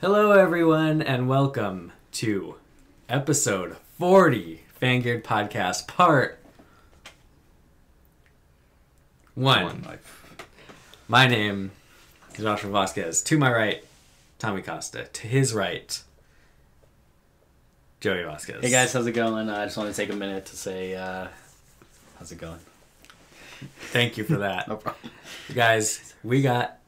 Hello, everyone, and welcome to episode 40, Fangeared Podcast, part 1. My name is Joshua Vasquez. To my right, Tommy Costa. To his right, Joey Vasquez. Hey guys, how's it going? I just want to take a minute to say, how's it going? Thank you for that. No problem. Guys, we got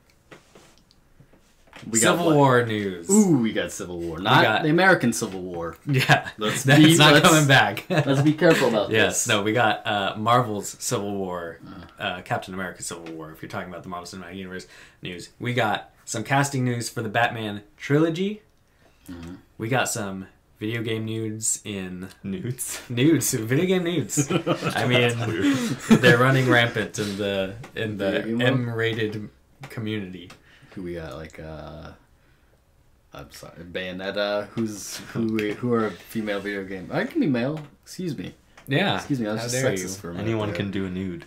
Civil what? War news. Ooh, we got Civil War. Not the American Civil War. Yeah, That's not coming back. Let's be careful about Yes, this. no, we got Marvel's Civil War, Captain America's Civil War, if you're talking about the Marvel Cinematic Universe news. We got some casting news for the Batman trilogy. Mm-hmm. We got some video game nudes in... Nudes? Nudes. Video game nudes. I mean, they're running rampant in the M-rated community. Who we got? Like, I'm sorry, Bayonetta. Who are female video game? I can be male. Excuse me. Yeah. Excuse me. I was just sexist for a minute. Anyone can do a nude.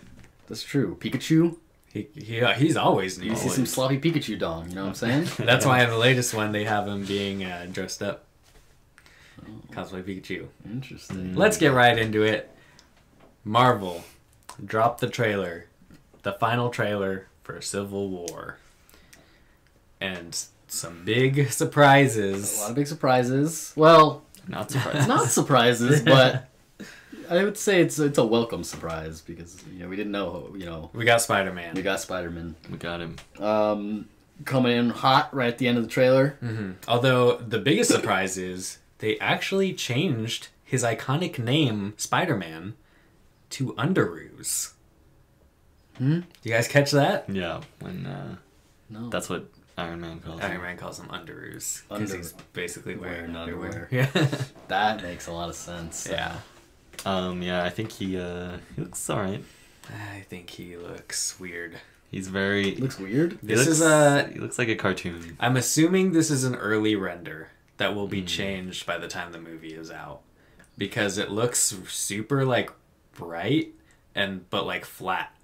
That's true. Pikachu. He's always nude. You see some sloppy Pikachu dong. You know what I'm saying? That's why in the latest one they have him being dressed up. Cosplay Pikachu. Interesting. Let's get right into it. Marvel dropped the trailer, the final trailer for Civil War. And some big surprises. A lot of big surprises. Well, Not surprised. not surprises, but I would say it's a welcome surprise because we didn't know. We got Spider-Man. We got Spider-Man. We got him. Coming in hot right at the end of the trailer. Mm-hmm. Although the biggest surprise is they actually changed his iconic name, Spider-Man, to Underoos. Do you guys catch that? Yeah, when No. that's what Iron Man calls him. Iron Man calls him Underoos because he's basically wearing underwear. underwear. Yeah. That makes a lot of sense. Yeah. Yeah, I think he looks alright. I think he looks weird. He's very... It looks weird. He looks like a cartoon. I'm assuming this is an early render that will be changed by the time the movie is out, because it looks super like bright but like flat,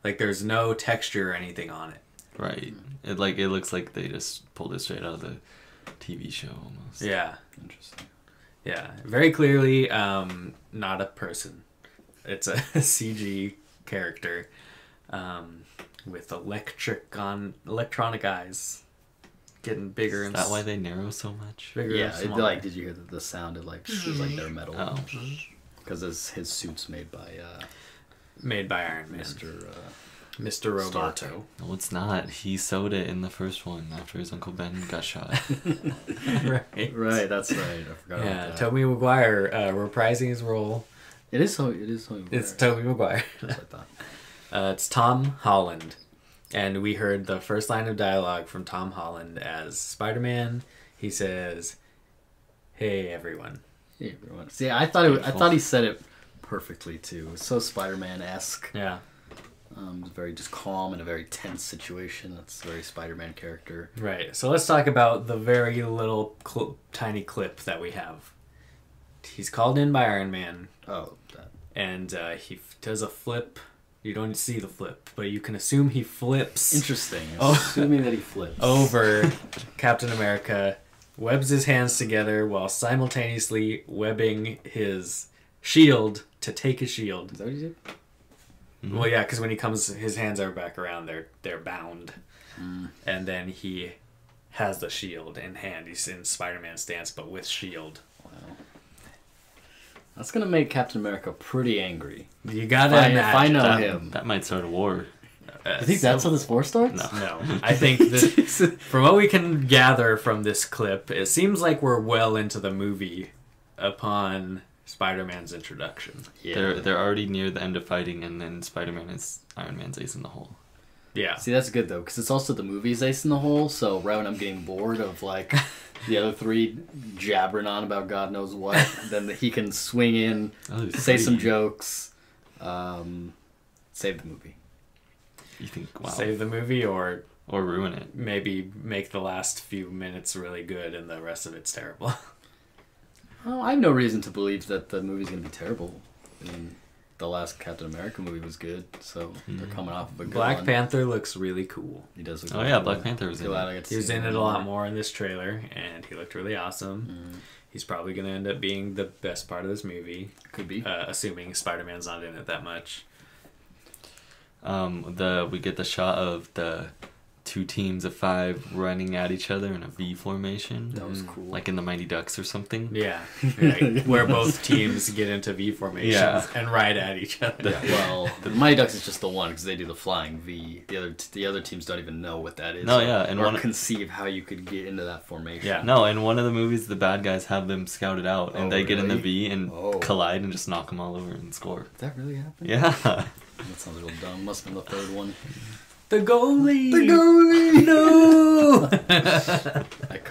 like there's no texture or anything on it. Right. It looks like they just pulled it straight out of the TV show almost. Yeah. Interesting. Yeah. Very clearly, not a person. It's a CG character, with electronic eyes. Getting bigger and... Is that why they narrow so much? Bigger Yeah. and smaller. Did you hear the sound? It like they're metal. Oh. Because his suit's made by Iron Man. Mr. Mr. Roboto. Starto. No, it's not. He sewed it in the first one after his Uncle Ben got shot. Right. Right. That's right. I forgot Yeah. about that. Tobey Maguire reprising his role. It is so. It's Tobey Maguire. Just like that. It's Tom Holland. And we heard the first line of dialogue from Tom Holland as Spider-Man. He says, "Hey, everyone." Hey, everyone. See, I thought he said it perfectly too. It was so Spider-Man-esque. Yeah. It's very just calm in a very tense situation. That's a very Spider-Man character. Right. So let's talk about the very little tiny clip that we have. He's called in by Iron Man. Oh, that. And he does a flip. You don't see the flip, but you can assume he flips. Interesting. Oh. Assuming that he flips. Over Captain America, webs his hands together while simultaneously webbing his shield to take his shield. Is that what he did? Mm-hmm. Well, yeah, because when he comes, his hands are back around. They're bound, and then he has the shield in hand. He's in Spider-Man stance, but with shield. Wow. That's gonna make Captain America pretty angry. You gotta If I imagine. know him. That might start a war. You think that's how this war starts? No. No, I think this, from what we can gather from this clip, it seems like we're well into the movie upon Spider-Man's introduction. Yeah. They're already near the end of fighting, and then Spider-Man is Iron Man's ace in the hole. Yeah. See, that's good though, because it's also the movie's ace in the hole. So right when I'm getting bored of like the other three jabbering on about God knows what, then he can swing in, say some jokes, save the movie. You think, wow. Save the movie or ruin it. maybe make the last few minutes really good and the rest of it's terrible. Oh, I have no reason to believe that the movie's gonna be terrible. I mean, the last Captain America movie was good, so they're coming off of a good Black one. Panther looks really cool. He does look Oh yeah, Black Panther was in it. He was in it a lot more in this trailer, and he looked really awesome. Mm. He's probably going to end up being the best part of this movie. Could be. Assuming Spider-Man's not in it that much. We get the shot of the 2 teams of 5 running at each other in a V formation. That was cool. Like in the Mighty Ducks or something. Yeah. Where both teams get into V formations and ride at each other. Yeah, well, the Mighty Ducks is just the one because they do the flying V. The other teams don't even know what that is. No, yeah, and or conceive how you could get into that formation. Yeah. No, in one of the movies, the bad guys have them scouted out, and they get in the V and collide and just knock them all over and score. Did that really happen? Yeah. That sounds real dumb. Must have been the third one. The goalie! The goalie! No!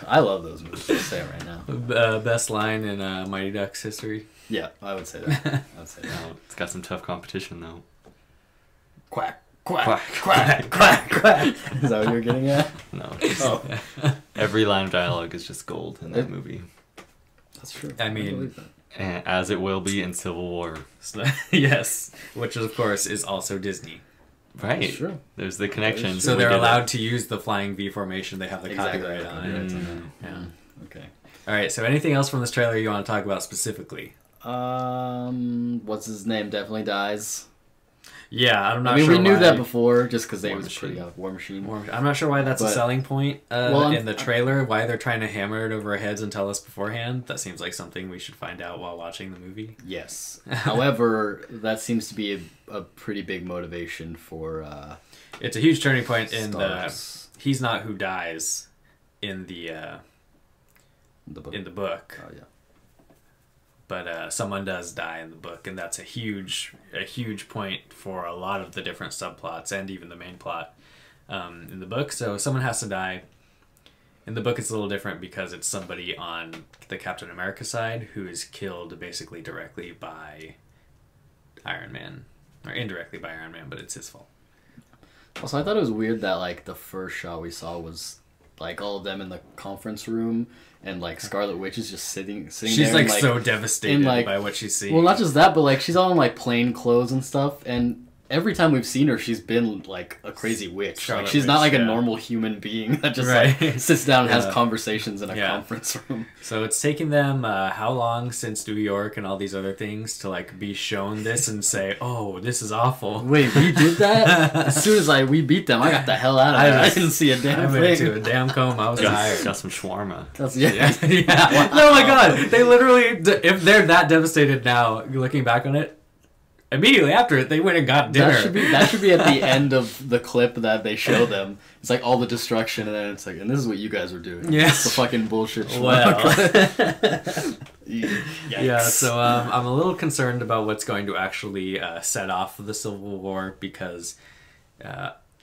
I love those movies. I'll say it right now. Best line in Mighty Ducks history. Yeah, I would say that. It's got some tough competition, though. Quack, quack, quack, quack, quack. Is that what you're getting at? No. Oh. Every line of dialogue is just gold in that movie. That's true. I mean, believe that. And as it will be in Civil War. Yes. Which, of course, is also Disney. Right. That's true. There's the connection. So they're allowed to use the flying V formation. They have the Exactly. copyright on it. Yeah. Okay. All right. So anything else from this trailer you want to talk about specifically? What's his name definitely dies. Yeah, I'm not I mean, sure we knew why. that before, just because they War was Machine. pretty War Machine. I'm not sure why that's a But- selling point Well, in the trailer. Why they're trying to hammer it over our heads and tell us beforehand. That seems like something we should find out while watching the movie. Yes. However, that seems to be a pretty big motivation for It's a huge turning point in Stars. he's not who dies in the book. in the book. Oh yeah. But someone does die in the book, and that's a huge point for a lot of the different subplots and even the main plot in the book. So someone has to die. In the book, it's a little different because it's somebody on the Captain America side who is killed basically directly by Iron Man, or indirectly by Iron Man, but it's his fault. Also, I thought it was weird that like the first shot we saw was like all of them in the conference room. And like Scarlet Witch is just sitting She's there. like and, so devastated like, by what she's seeing. Well, not just that, but like she's all in like plain clothes and stuff. And every time we've seen her, she's been like a crazy witch. Scarlet Like she's not Witch, like a yeah. normal human being that just Right. like sits down and has Yeah. conversations in a Yeah. conference room. So it's taken them how long since New York and all these other things to like be shown this and say, "Oh, this is awful." Wait, we did that? As soon as we beat them, I got the hell out of there. I didn't see a I damn went thing. to a damn coma. I was Got tired. some shawarma. That's, Yeah. Yeah. Oh my god. They literally, if they're that devastated now, looking back on it, immediately after it, they went and got dinner. That should be at the end of the clip that they show them. It's like all the destruction, and then it's like, and this is what you guys were doing. Yes. It's the fucking bullshit. Well. Yikes. Yeah, so I'm a little concerned about what's going to actually set off the Civil War because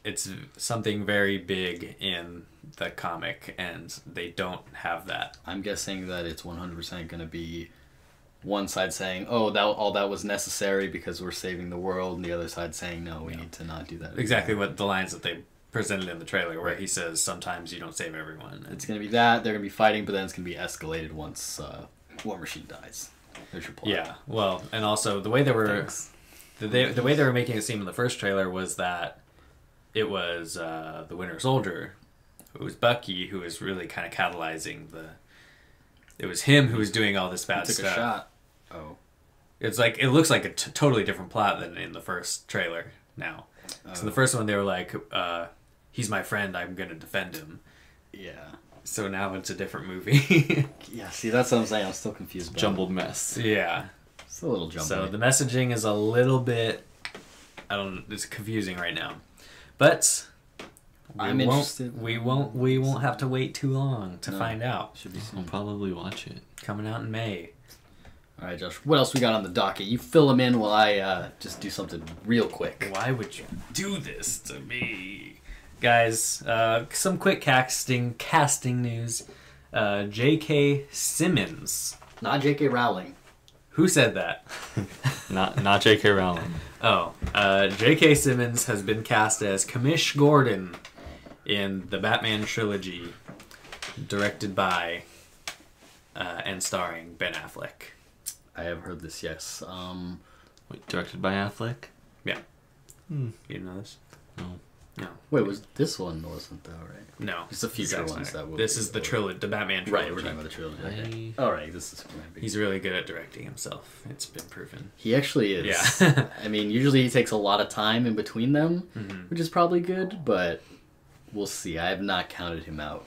it's something very big in the comic, and they don't have that. I'm guessing that it's 100% going to be one side saying, "Oh, all that was necessary because we're saving the world," and the other side saying, "No, we need to not do that." Exactly what the lines that they presented in the trailer, where he says, "Sometimes you don't save everyone." It's going to be that they're going to be fighting, but then it's going to be escalated once War Machine dies. There's your plot. Yeah, well, and also the way they were, the way they were making it seem in the first trailer was that it was the Winter Soldier, who was Bucky, who was really kind of catalyzing the. It was him who was doing all this bad Took stuff. a shot. Oh. It's like it looks like a totally different plot than in the first trailer now. So the first one they were like, "He's my friend. I'm gonna defend him." Yeah. So now it's a different movie. Yeah. See, that's what I'm saying. I'm still confused. About Jumbled mess. Yeah. It's a little jumbled. So the messaging is a little bit, it's confusing right now, but I'm interested. We won't have to wait too long to find out. Should be I'll soon. probably watch it. Coming out in May. All right, Josh. What else we got on the docket? You fill them in while I just do something real quick. Why would you do this to me, guys? Some quick casting news. J.K. Simmons. Not J.K. Rowling. Who said that? Not J.K. Rowling. Oh, J.K. Simmons has been cast as Commish Gordon in the Batman trilogy, directed by and starring Ben Affleck. I have heard this. Yes. Wait, directed by Affleck? Yeah. Hmm. You didn't know this? No. No. Wait, was this one wasn't though, right? No. It's the future Zack ones Snyder. that will This be, is the or- trilogy, the Batman trilogy. Right, we're talking about the trilogy. Okay. I- All right, this is Superman. He's really good at directing himself. It's been proven. He actually is. Yeah. I mean, usually he takes a lot of time in between them, which is probably good, but we'll see. I have not counted him out.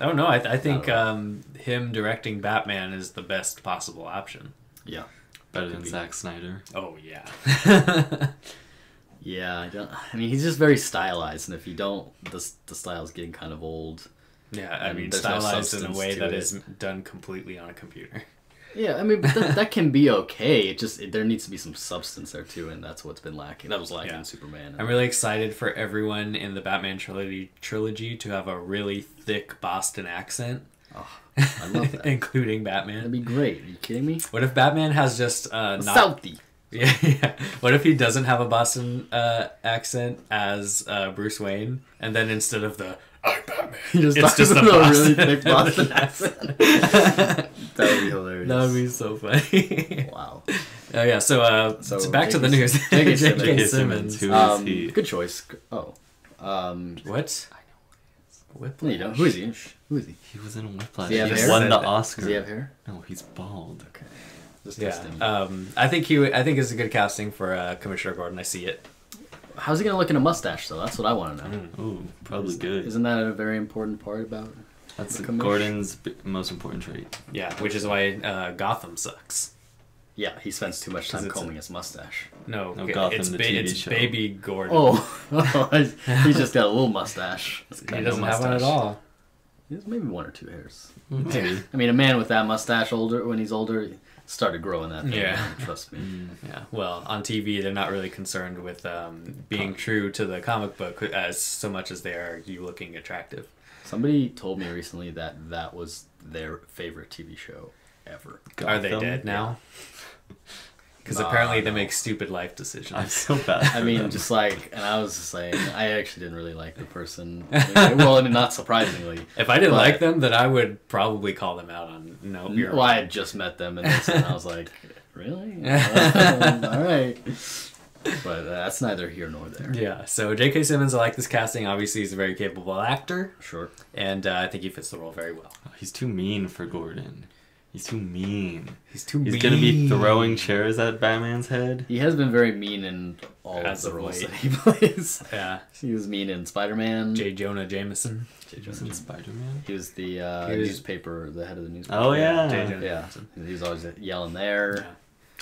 I don't know. I think know. him directing Batman is the best possible option. Yeah. Better than Zack Snyder. Oh, yeah. Yeah, I mean, he's just very stylized, and if you don't, the style's getting kind of old. Yeah, I And mean, there's no stylized in a substance way to that it. is done completely on a computer. Yeah, I mean, but that can be okay. There needs to be some substance there too, and that's what's been lacking. That was lacking in Superman. I'm really excited for everyone in the Batman trilogy to have a really thick Boston accent. Oh, I love that. Including Batman. That'd be great. Are you kidding me? What if Batman has just not... Southie. Yeah, yeah. What if he doesn't have a Boston accent as Bruce Wayne, and then instead of the "I'm Batman," He just it's talks just a with a Boston, really thick Boston accent. That would be hilarious. That would be so funny. Wow. Oh yeah, so back to the news. J.K. J.K. Simmons. Simmons. Who is he? Good choice. Oh. What? No, you don't. Who is he? Who is he? He was in Whiplash. Does he have He hair? won the Does Oscar. Does he have hair? No, he's bald. Okay. Just Yeah. testing. I think it's a good casting for Commissioner Gordon. I see it. How's he gonna look in a mustache though? That's what I want to know. Ooh, probably good. Isn't that a very important part about? That's the commish? Gordon's most important trait. Yeah, which is why Gotham sucks. Yeah, he spends too much time it's combing his mustache. No, Gotham, it's the TV it's show. Baby Gordon. Oh, he's just got a little mustache. he doesn't have one at all. He has maybe one or two hairs. Maybe. I mean, a man with that mustache when he's older, started growing that thing. Yeah. Man, trust me. Yeah, well, on TV, they're not really concerned with being true to the comic book as so much as they are you looking attractive. Somebody told me recently that was their favorite TV show ever. Are they Gotham? dead now? Because Nah, apparently they no. make stupid life I'm decisions. so bad. I mean, just like, and I was just saying, I actually didn't really like the person. Well, I mean, not surprisingly. If I didn't but- like them, then I would probably call them out on no. You're Well, I wrong. had just met them, and I was like, really? All right. But that's neither here nor there. Yeah, so J.K. Simmons, I like this casting. Obviously, he's a very capable actor, Sure. and I think he fits the role very well. He's too mean for Gordon. He's too mean. He's too mean. He's gonna be throwing chairs at Batman's head. He has been very mean in all As of the of roles late. that he plays. Yeah, He was mean in Spider-Man. J. Jonah Jameson. He was in Spider-Man. He was the He was- newspaper, the head of the newspaper. Oh yeah. J. Jonah Yeah. Jameson. He was always yelling there. Yeah.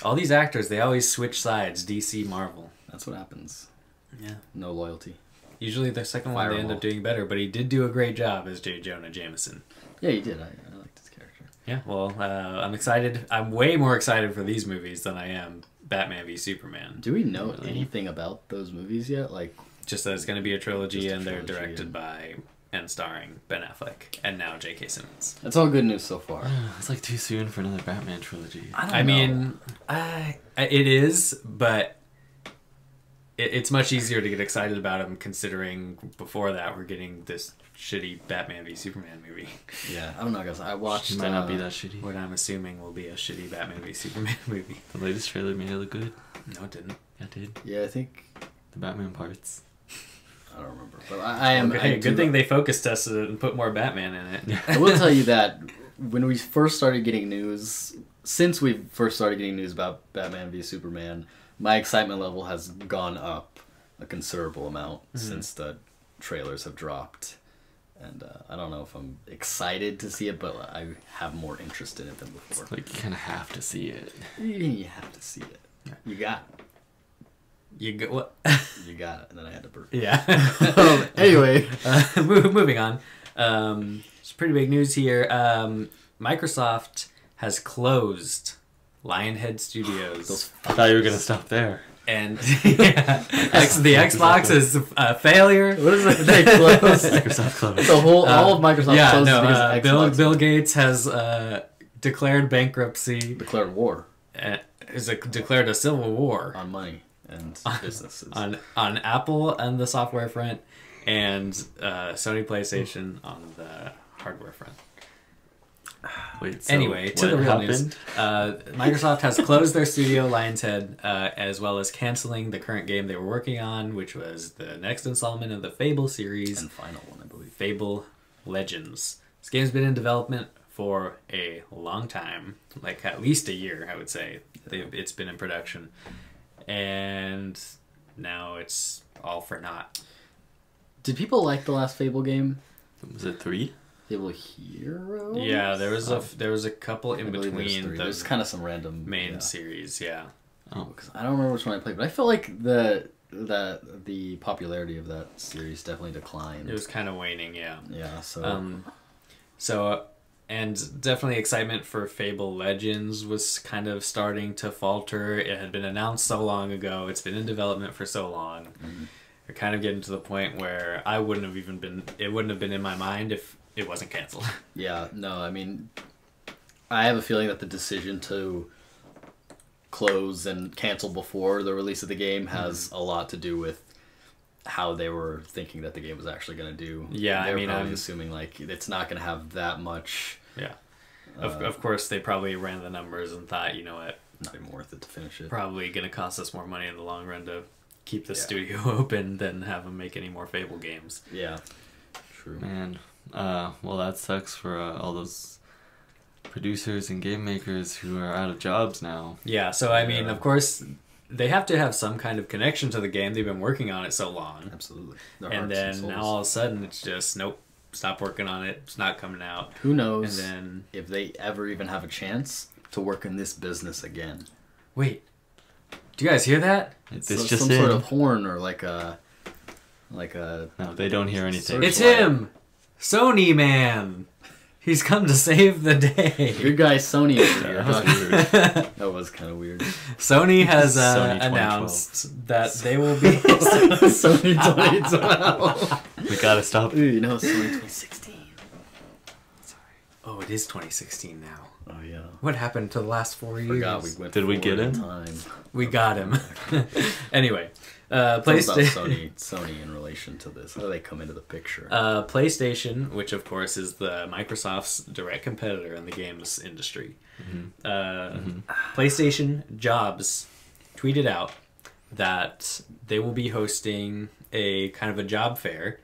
All these actors, they always switch sides. DC, Marvel. That's what happens. Yeah. No loyalty. Usually the second one they end up doing better, but he did do a great job as J. Jonah Jameson. Yeah, he did. I liked his character. Yeah, well, I'm excited. I'm way more excited for these movies than I am Batman v Superman. Do we know Really? anything about those movies yet? Like, Just that it's going to be a trilogy, Just a and they're trilogy, directed and- by and starring Ben Affleck, and now J.K. Simmons. that's all good news so far. It's like too soon for another Batman trilogy. I mean, it is, but it's much easier to get excited about him considering before that we're getting this shitty Batman v Superman movie. Yeah, I don't know, guys. I watched. It might not be that shitty. What I'm assuming will be a shitty Batman v Superman movie. The latest trailer made it look good. No, it didn't. Yeah, it did. Yeah, I think. The Batman parts. I don't remember, but I am. Okay, I good do- thing they focus tested it and put more Batman in it. I will tell you that when we first started getting news, since we first started getting news about Batman v Superman, my excitement level has gone up a considerable amount since the trailers have dropped. And I don't know if I'm excited to see it, but I have more interest in it than before. Like, you kind of have to see it. You have to see it. You got it. You go what? You got it. And then I had to burp. Yeah. Anyway. Moving on. It's pretty big news here. Microsoft has closed Lionhead Studios. I thought you were gonna stop there. And the Xbox is a failure. What is it? They closed. Microsoft closed. The whole, all of Microsoft Yeah, closed no. because of Xbox Bill Gates has declared bankruptcy. declared war Declared a civil war on money and businesses. on Apple on the software front and Sony PlayStation on the hardware front. Wait, so anyway, to the real news. Microsoft has closed their studio, Lion's Head, as well as canceling the current game they were working on, which was the next installment of the Fable series. And final one, I believe. Fable Legends. This game's been in development for a long time, like at least a year, I would say. It's been in production. And now it's all for naught. Did people like the last Fable game? Was it 3? Fable Heroes? Yeah, there was a couple in between. There's kind of some random main series, yeah. Oh, because I don't remember which one I played, but I felt like the popularity of that series definitely declined. It was kind of waning, yeah. Yeah, and definitely excitement for Fable Legends was kind of starting to falter. It had been announced so long ago. It's been in development for so long. Mm-hmm. We're kind of getting to the point where it wouldn't have been in my mind if it wasn't canceled. Yeah, no, I mean, I have a feeling that the decision to close and cancel before the release of the game has a lot to do with how they were thinking that the game was actually going to do. Yeah, I mean, I'm assuming like it's not going to have that much. Yeah, of course they probably ran the numbers and thought, you know what, not even worth it to finish it. Probably going to cost us more money in the long run to keep the studio open than have them make any more Fable games. Yeah, true. Man, well that sucks for all those producers and game makers who are out of jobs now. Yeah, so I mean, of course, they have to have some kind of connection to the game. They've been working on it so long. Absolutely. And then now all of a sudden it's just, nope, stop working on it. It's not coming out. Who knows and then, if they ever even have a chance to work in this business again. Wait, do you guys hear that? It's just some sort of horn or like a... No, they don't hear anything. It's him! Sony man! He's come to save the day. Good guy Sony over here. That was kind of weird. Sony has announced that they will be... Sony 2012. We gotta stop. Ooh, you know, Sony 2016. Sorry. Oh, it is 2016 now. Oh, yeah. What happened to the last 4 years? Did we get him? We got him. Anyway. PlayStation. Sony in relation to this. How do they come into the picture? PlayStation, which of course is the Microsoft's direct competitor in the games industry. Mm-hmm. PlayStation Jobs tweeted out that they will be hosting a kind of a job fair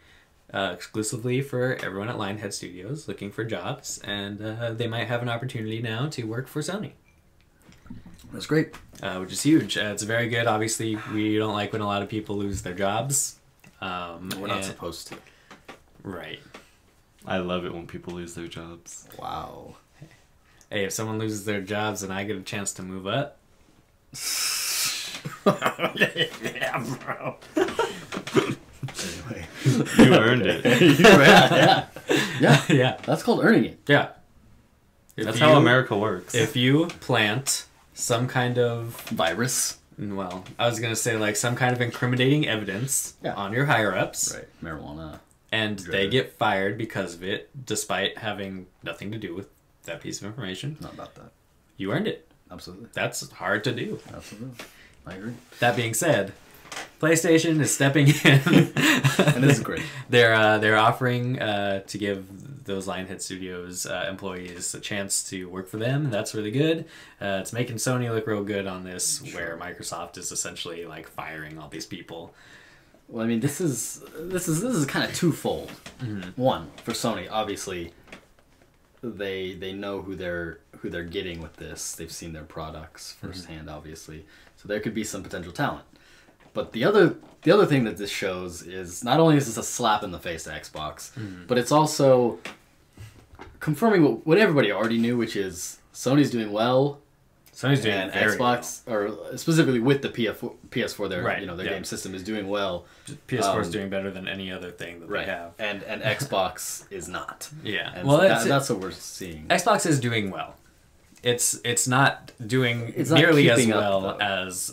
exclusively for everyone at Lionhead Studios looking for jobs, and they might have an opportunity now to work for Sony. That's great. Which is huge. It's very good. Obviously, we don't like when a lot of people lose their jobs. We're not supposed to. Right. I love it when people lose their jobs. Wow. Hey, if someone loses their jobs and I get a chance to move up. Yeah, bro. Anyway. You earned it. Yeah. That's called earning it. Yeah. That's how America works. If you plant some kind of virus, well, I was gonna say like some kind of incriminating evidence on your higher ups, right? Marijuana, and they get fired because of it, despite having nothing to do with that piece of information. Not about that. You earned it. Absolutely. That's hard to do. Absolutely. I agree. That being said, PlayStation is stepping in. And this is great. They're offering to give those Lionhead Studios employees a chance to work for them. That's really good. It's making Sony look real good on this, where Microsoft is essentially like firing all these people. Well, I mean, this is kind of twofold. Mm-hmm. One, for Sony, obviously, they know who they're getting with this. They've seen their products firsthand, obviously, so there could be some potential talent. But the other thing that this shows is not only is this a slap in the face to Xbox, but it's also confirming what everybody already knew, which is Sony's doing well. Sony's doing and very Xbox, well. Or specifically with the PS4, their game system is doing well. PS4 is doing better than any other thing that they have, and Xbox is not. Yeah, and well, that's what we're seeing. Xbox is doing well. It's not doing nearly as well as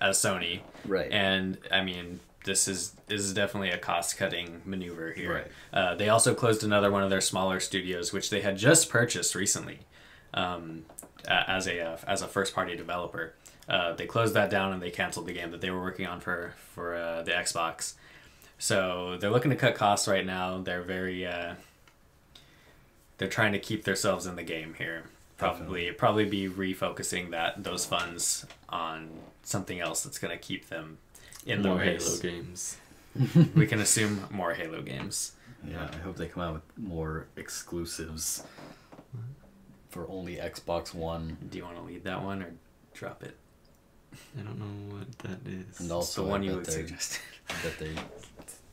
Sony. Right. And I mean, this is definitely a cost-cutting maneuver here. Right. They also closed another one of their smaller studios, which they had just purchased recently, as a first-party developer. They closed that down and they canceled the game that they were working on for the Xbox. So they're looking to cut costs right now. They're very they're trying to keep themselves in the game here. Probably be refocusing those funds on something else that's going to keep them in the race. Halo games. We can assume more Halo games. Yeah, I hope they come out with more exclusives for only Xbox One. Do you want to lead that one or drop it? I don't know what that is. And also, the one you would suggest. That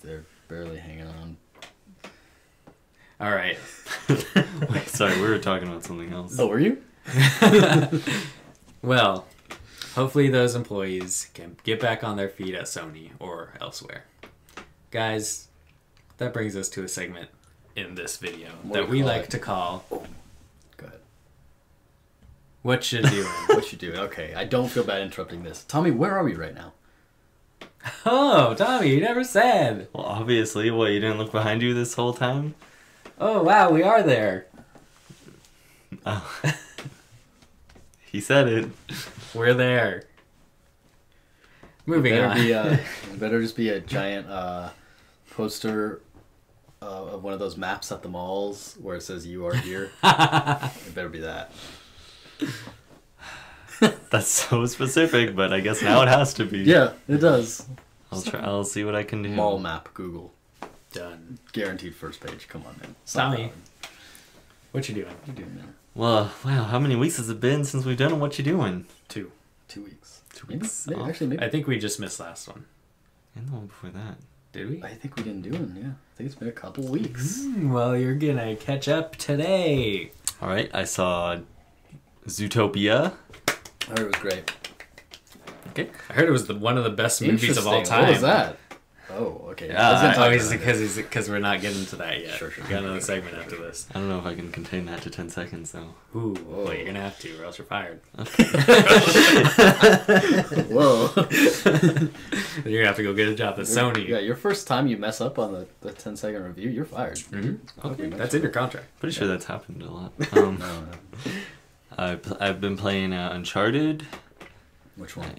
they're barely hanging on. All right. Wait, sorry, we were talking about something else. Oh, were you? Well, hopefully those employees can get back on their feet at Sony or elsewhere. Guys, that brings us to a segment in this video that we like to call... Oh, go ahead. What You Doing? What You Doing? Okay, I don't feel bad interrupting this. Tommy, where are we right now? Oh, Tommy, you never said. Well, obviously, what, you didn't look behind you this whole time? Oh, wow, we are there. Oh. He said it. We're there. Moving on. It better just be a giant poster of one of those maps at the malls where it says "You are here." It better be that. That's so specific, but I guess now it has to be. Yeah, it does. I'll see what I can do. Mall map, Google. Done. Guaranteed first page. Come on, man. Tommy, what you doing? What you doing, man? Well, wow, how many weeks has it been since we've done What You Doing? 2. 2 weeks. 2 weeks? Maybe, actually, maybe. I think we just missed last one. And the one before that. Did we? I think we didn't do one, yeah. I think it's been a couple weeks. Well, you're gonna catch up today. Alright, I saw Zootopia. I heard it was great. Okay. I heard it was one of the best movies of all Interesting. time. What was that? Oh, okay. Because we're not getting to that yet. Sure. We got another segment after this. I don't know if I can contain that to 10 seconds, though. Ooh, well, you're gonna have to, or else you're fired. Whoa. You're gonna have to go get a job at Sony. Yeah, your first time you mess up on the 10-second review, you're fired. Mm-hmm. Okay. That's in your contract. Pretty sure that's happened a lot. No. I've been playing Uncharted. Which one?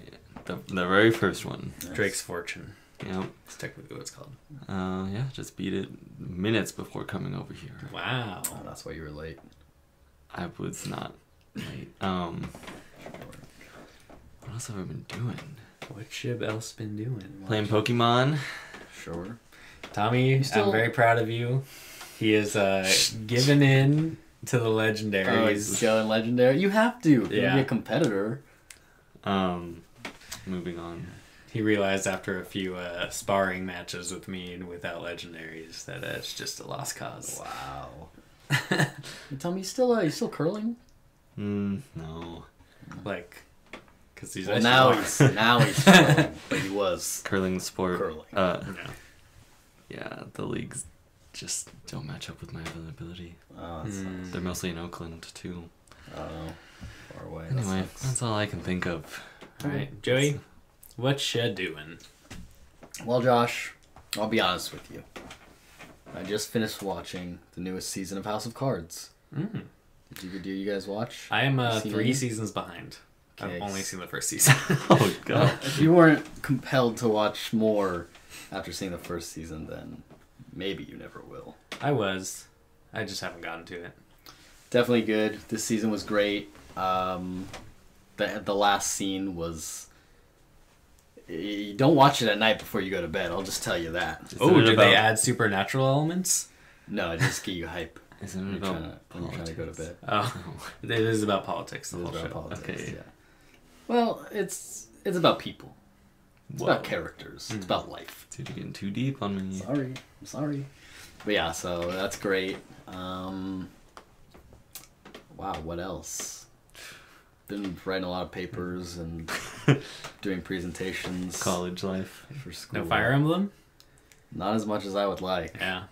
The very first one. Nice. Drake's Fortune. Yeah. That's technically what it's called. Yeah, just beat it minutes before coming over here. Wow. Oh, that's why you were late. I was not late. What else have I been doing? What Shib else been doing? Playing Pokemon. Sure. Tommy, I'm very proud of you. He is given in to the legendaries. Going legendary. You have to. You'll be Yeah. a competitor. Moving on. He realized after a few sparring matches with me and without legendaries that it's just a lost cause. Wow. Tell me, you still curling? No. Like, because he's Well, now he's curling, but he was Curling sport. curling. no. Yeah, the leagues just don't match up with my availability. Oh, that sucks. They're mostly in Oakland, too. Oh, far away. Anyway, that sucks. that's all I can think of. All right, Joey, what's you doing? Well, Josh, I'll be honest with you. I just finished watching the newest season of House of Cards. Do you guys watch? I am Seen 3 any? seasons behind. Okay. I've only seen the first season. Oh, God. If you weren't compelled to watch more after seeing the first season, then maybe you never will. I was. I just haven't gotten to it. Definitely good. This season was great. The last scene was... You don't watch it at night before you go to bed. I'll just tell you that. Oh, did they add supernatural elements? No, it just get you hype Isn't it when about you're trying to go to bed. Oh, it is about politics. The It is whole about show. politics, Okay. yeah. Well, it's about people. It's Whoa. about characters. It's about life. Dude, you're getting too deep on me. I'm sorry. But yeah, so that's great. Wow, what else? Been writing a lot of papers and doing presentations. College life. For school. No Fire Emblem? Not as much as I would like. Yeah.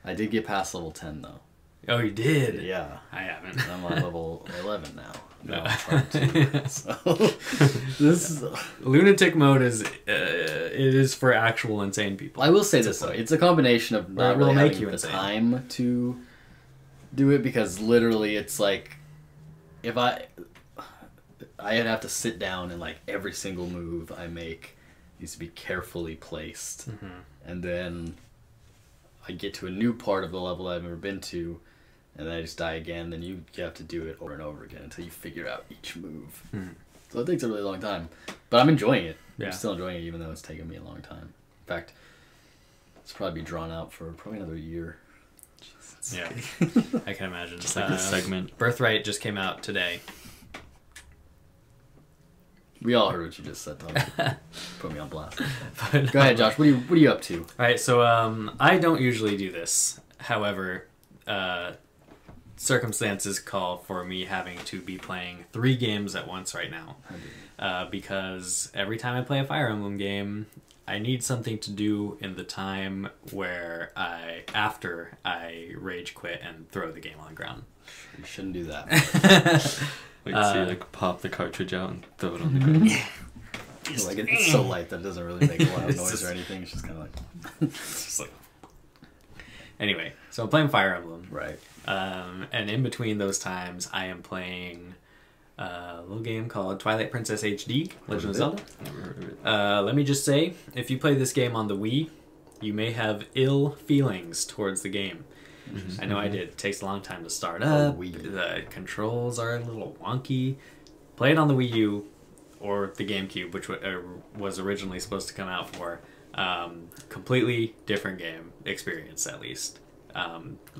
I did get past level 10 though. Oh, you did? Yeah. I haven't. And I'm on level 11 now. No. I'm trying to. So, this is... Lunatic mode is it is for actual insane people. I will say this though, it's a combination of not it will really make having you the insane. time to do it, because literally it's like if I'd have to sit down and like every single move I make needs to be carefully placed, and then I get to a new part of the level I've never been to, and then I just die again. Then you have to do it over and over again until you figure out each move. So it takes a really long time, but I'm enjoying it. Yeah. I'm still enjoying it, even though it's taken me a long time. In fact, it's probably be drawn out for probably another year. Jesus. Yeah, I can imagine. Just like this segment. Birthright just came out today. We all heard what you just said, Tommy. Put me on blast. But, Go ahead, Josh. What are you up to? All right, so I don't usually do this. However, circumstances call for me having to be playing 3 games at once right now. Because every time I play a Fire Emblem game, I need something to do in the time where after I rage quit and throw the game on the ground. You shouldn't do that. Like, so you like pop the cartridge out and throw it on the ground. Like it's so light that it doesn't really make a loud noise or anything. It's just kind of like. It's just like. Anyway, so I'm playing Fire Emblem. Right. And in between those times, I am playing a little game called Twilight Princess HD, Legend of Zelda. Never heard of it. Let me just say, if you play this game on the Wii, you may have ill feelings towards the game. I know I did. It takes a long time to start up. The controls are a little wonky. Play it on the Wii U or the GameCube, which was originally supposed to come out for. Completely different game experience, at least.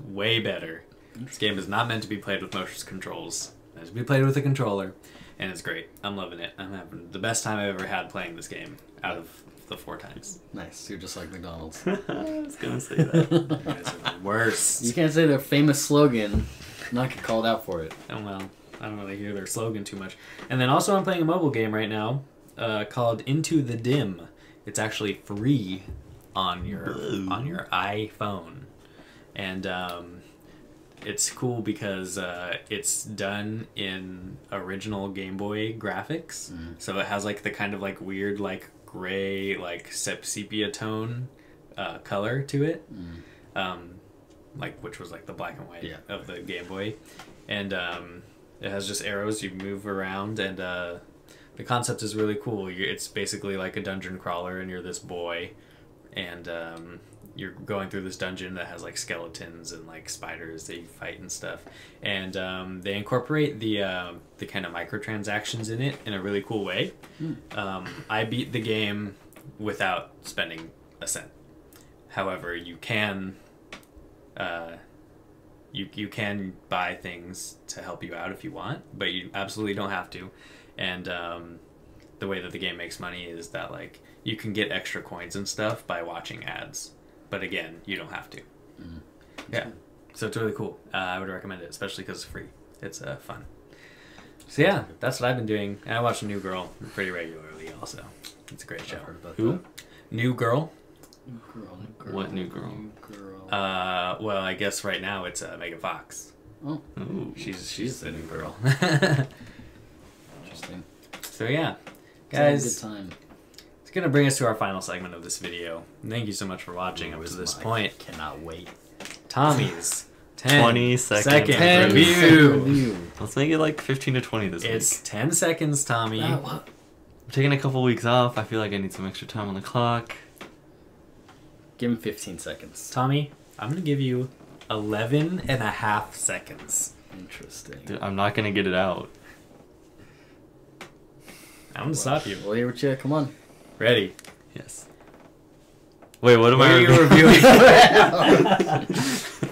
Way better. This game is not meant to be played with motion controls. It's meant to be played with a controller, and it's great. I'm loving it. I'm having the best time I've ever had playing this game out of the 4 times. Nice. You're just like McDonald's. I was gonna say that. You guys are the worst. You can't say their famous slogan, not get called out for it. Oh, well, I don't really hear their slogan too much. And then also I'm playing a mobile game right now called Into the Dim. It's actually free on your iPhone. And it's cool because it's done in original Game Boy graphics. So it has like the kind of like weird like gray like sepia tone color to it. Like which was like the black and white of the Game Boy. And it has just arrows you move around, and the concept is really cool. It's basically like a dungeon crawler, and you're this boy, and you're going through this dungeon that has like skeletons and like spiders that you fight and stuff. And they incorporate the kind of microtransactions in it in a really cool way. I beat the game without spending a cent. However, you can you can buy things to help you out if you want, but you absolutely don't have to. And the way that the game makes money is that like you can get extra coins and stuff by watching ads, but again, you don't have to. Yeah, so it's really cool. I would recommend it, especially because it's free. It's fun. So yeah, that's what I've been doing. And I watch New Girl pretty regularly also. It's a great show. Who? New Girl. New girl. What new girl? New girl. Well, I guess right now it's Megan Fox. Oh, Ooh. She's the new girl. interesting. So yeah, Guys, guys, good time. it's gonna bring us to our final segment of this video. Thank you so much for watching up to this point. Cannot wait. Tommy's 10 20 second review. Let's make it like 15 to 20 this It's week. 10 seconds, Tommy. What? I'm taking a couple weeks off. I feel like I need some extra time on the clock. Give him 15 seconds. Tommy, I'm gonna give you 11 and a half seconds. Interesting. Dude, I'm not gonna get it out. I'm gonna stop you. Well, here with you. Come on. Ready? Yes. Wait, what am What I are you reviewing?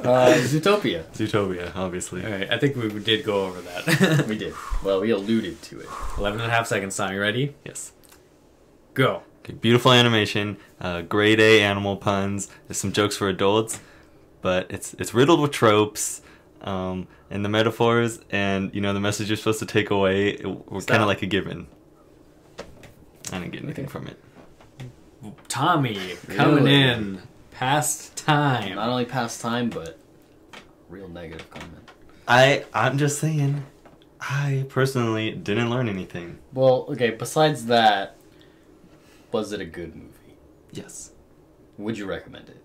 Zootopia. Zootopia, obviously. Alright, I think we did go over that. We did. Well, we alluded to it. 11 and a half seconds, Tommy. Ready? Yes. Go. Okay, beautiful animation, grade A animal puns. There's some jokes for adults, but it's riddled with tropes, and the metaphors, and the message you're supposed to take away were kind of like a given. I didn't get anything from it. Tommy, coming Really? in. Past time. Not only past time, but real negative comment. I'm just saying, I personally didn't learn anything. Well, okay, besides that, was it a good movie? Yes. Would you recommend it?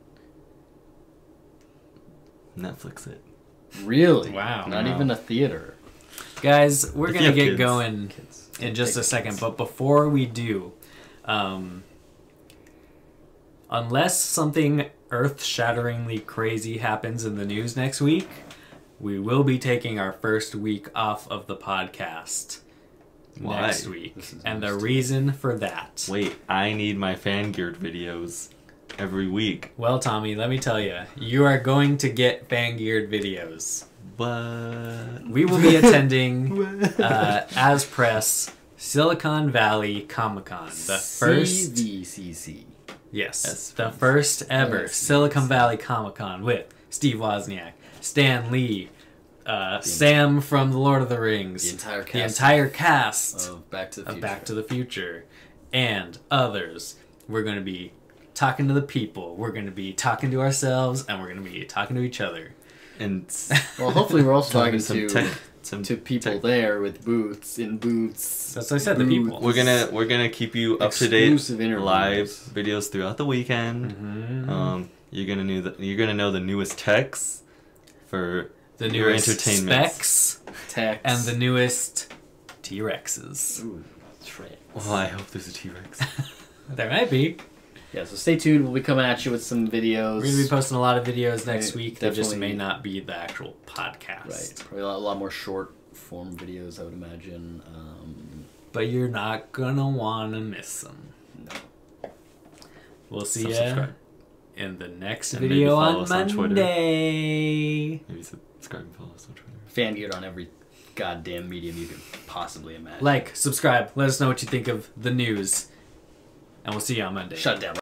Netflix it. Really? Wow. Not Wow. even a theater. Guys, we're If going you to have get kids. going in just a second, but before we do, unless something earth-shatteringly crazy happens in the news next week, we will be taking our first week off of the podcast Why? next week. And the reason for that. Wait, I need my fan geared videos every week. Well, Tommy, let me tell you, you are going to get fan-geared videos. What? We will be attending, as press, Silicon Valley Comic-Con. The first... CVCC. Yes, the first ever Silicon Valley Comic-Con with Steve Wozniak, Stan Lee, Sam from The Lord of the Rings, The entire cast of Back to the Future. Back to the Future, and others. We're going to be talking to the people. We're going to be talking to ourselves, and we're going to be talking to each other. And well, hopefully we're also talking some to people there with booths. That's what I said. The people. We're gonna keep you up to date live videos throughout the weekend. Mm-hmm. You're gonna know the newest techs for the your newest entertainment specs, and the newest T-Rexes. Ooh, T-Rex. Well, I hope there's a T-Rex. There might be. Yeah, so stay tuned. We'll be coming at you with some videos. We're going to be posting a lot of videos next week. They just definitely may not be the actual podcast. Right. Probably a lot more short form videos, I would imagine. But you're not going to want to miss them. No. We'll see you in the next And video maybe follow on us on Twitter. Monday. Maybe subscribe and follow us on Twitter. Fan geared on every goddamn medium you can possibly imagine. Like, subscribe. Let us know what you think of the news. And we'll see you on Monday. Shut it down.